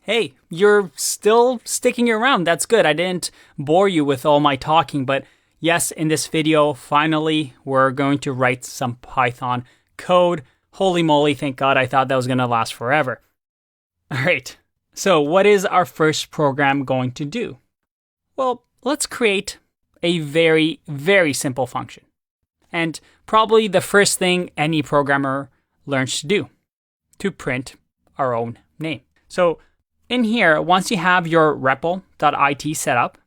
Hey, you're still sticking around. That's good. I didn't bore you with all my talking, but yes, in this video, finally, we're going to write some Python code. Holy moly, thank God, I thought that was going to last forever. All right, so what is our first program going to do? Well, let's create a very, very simple function. And probably the first thing any programmer learns to do, to print our own name. So in here, once you have your REPL.it set up,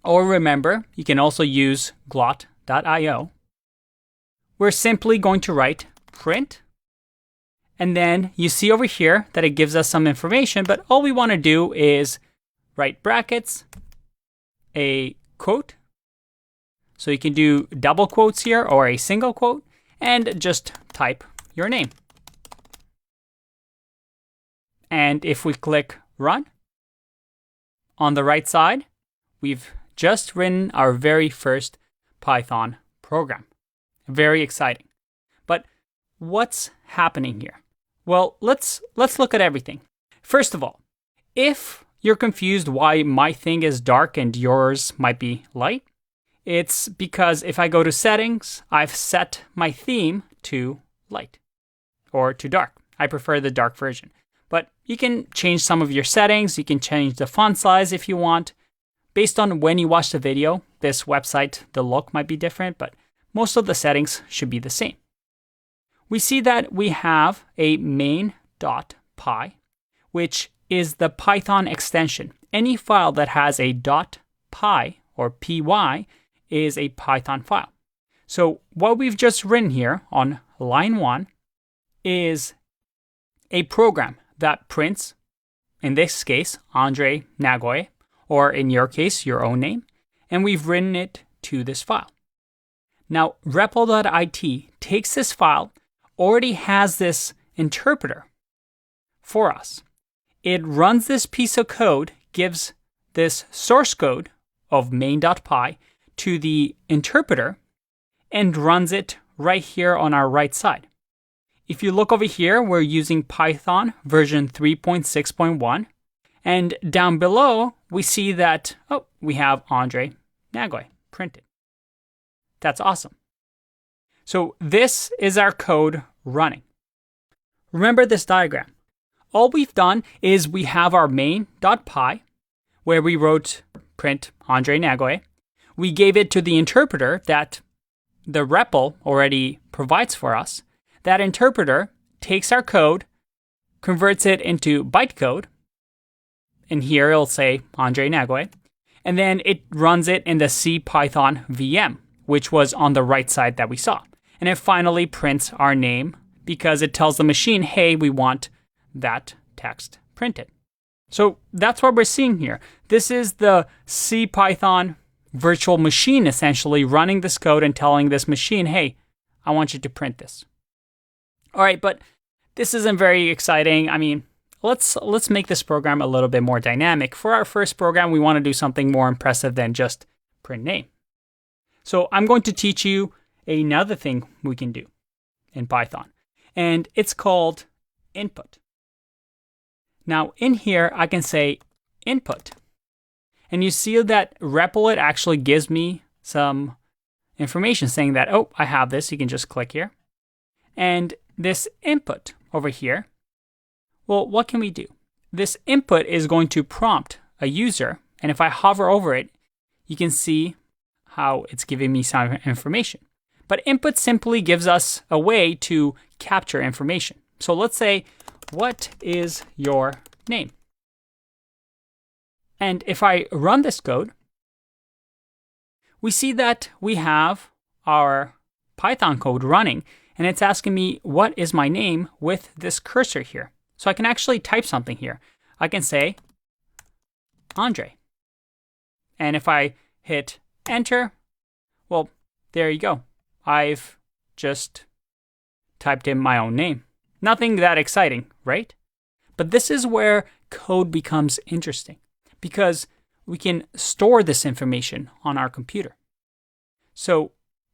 or remember, you can also use glot.io, we're simply going to write print. And then you see over here that it gives us some information, but all we want to do is write brackets, a quote. So you can do double quotes here or a single quote, and just type your name. And if we click run, on the right side, we've just written our very first Python program. Very exciting. But what's happening here? Well, let's look at everything. First of all, if you're confused why my thing is dark and yours might be light, it's because if I go to settings, I've set my theme to light or to dark. I prefer the dark version. But you can change some of your settings. You can change the font size if you want. Based on when you watch the video, this website, the look might be different, but most of the settings should be the same. We see that we have a main.py, which is the Python extension. Any file that has a .py or py is a Python file. So what we've just written here on line 1 is a program that prints, in this case, Andre Nagoye, or in your case, your own name, and we've written it to this file. Now, REPL.it takes this file, already has this interpreter for us. It runs this piece of code, gives this source code of main.py to the interpreter, and runs it right here on our right side. If you look over here, we're using Python version 3.6.1. And down below, we see that, we have Andre Nagoye printed. That's awesome. So this is our code running. Remember this diagram. All we've done is we have our main.py, where we wrote print Andre Nagoye. We gave it to the interpreter that the REPL already provides for us. That interpreter takes our code, converts it into bytecode, and here it'll say Andre Nagoye, and then it runs it in the CPython VM, which was on the right side that we saw. And it finally prints our name because it tells the machine, hey, we want that text printed. So that's what we're seeing here. This is the CPython virtual machine essentially running this code and telling this machine, hey, I want you to print this. All right, but this isn't very exciting. I mean, let's make this program a little bit more dynamic. For our first program, we want to do something more impressive than just print name. So I'm going to teach you another thing we can do in Python, and it's called input. Now in here, I can say input, and you see that Repl actually gives me some information saying that, oh, I have this. You can just click here. And this input over here, well, what can we do? This input is going to prompt a user, and if I hover over it, you can see how it's giving me some information. But input simply gives us a way to capture information. So let's say, what is your name? And if I run this code, we see that we have our Python code running, and it's asking me, what is my name with this cursor here? So I can actually type something here. I can say, Andre. And if I hit enter, well, there you go. I've just typed in my own name. Nothing that exciting, right? But this is where code becomes interesting because we can store this information on our computer. So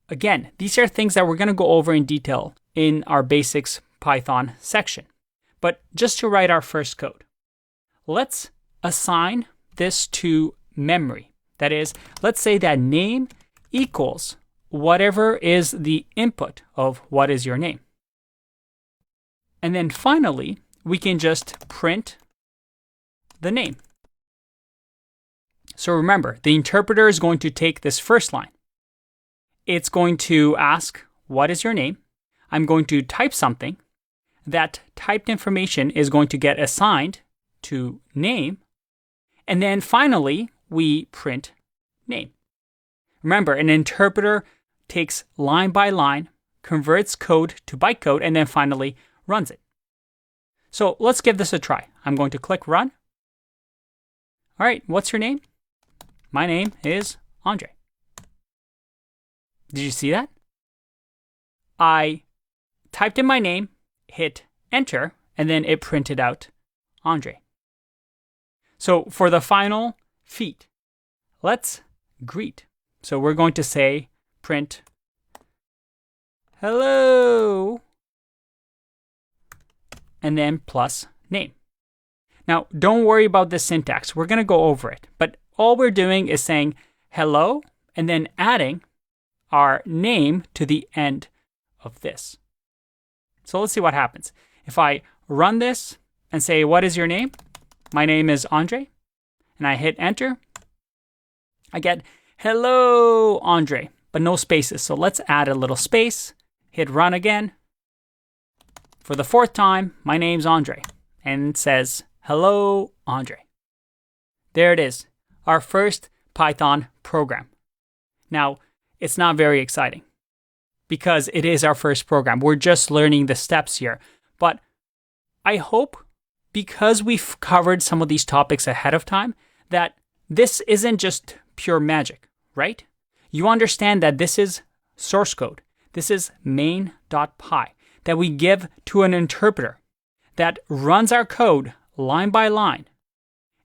again, these are things that we're going to go over in detail in our basics Python section. But just to write our first code, let's assign this to memory. That is, let's say that name equals whatever is the input of what is your name. And then finally, we can just print the name. So remember, the interpreter is going to take this first line. It's going to ask, what is your name? I'm going to type something. That typed information is going to get assigned to name. And then finally, we print name. Remember, an interpreter takes line by line, converts code to bytecode, and then finally runs it. So let's give this a try. I'm going to click run. All right, what's your name? My name is Andre. Did you see that? I typed in my name, hit enter, and then it printed out Andre. So for the final feat, let's greet. So we're going to say print hello, and then plus name. Now, don't worry about the syntax. We're going to go over it. But all we're doing is saying hello and then adding our name to the end of this. So let's see what happens. If I run this and say, what is your name? My name is Andre. And I hit enter. I get hello, Andre, but no spaces. So let's add a little space. Hit run again. For the fourth time, my name's Andre. And it says, hello, Andre. There it is, our first Python program. Now, it's not very exciting because it is our first program. We're just learning the steps here. But I hope, because we've covered some of these topics ahead of time, that this isn't just pure magic, right? You understand that this is source code. This is main.py that we give to an interpreter that runs our code line by line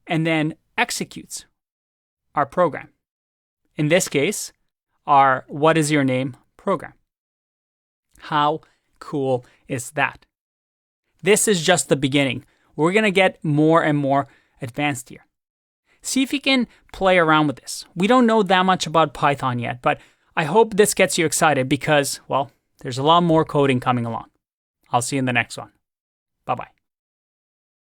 and then executes our program. In this case, our what is your name program. How cool is that? This is just the beginning. We're going to get more and more advanced here. See if you can play around with this. We don't know that much about Python yet, but I hope this gets you excited because, well, there's a lot more coding coming along. I'll see you in the next one. Bye-bye.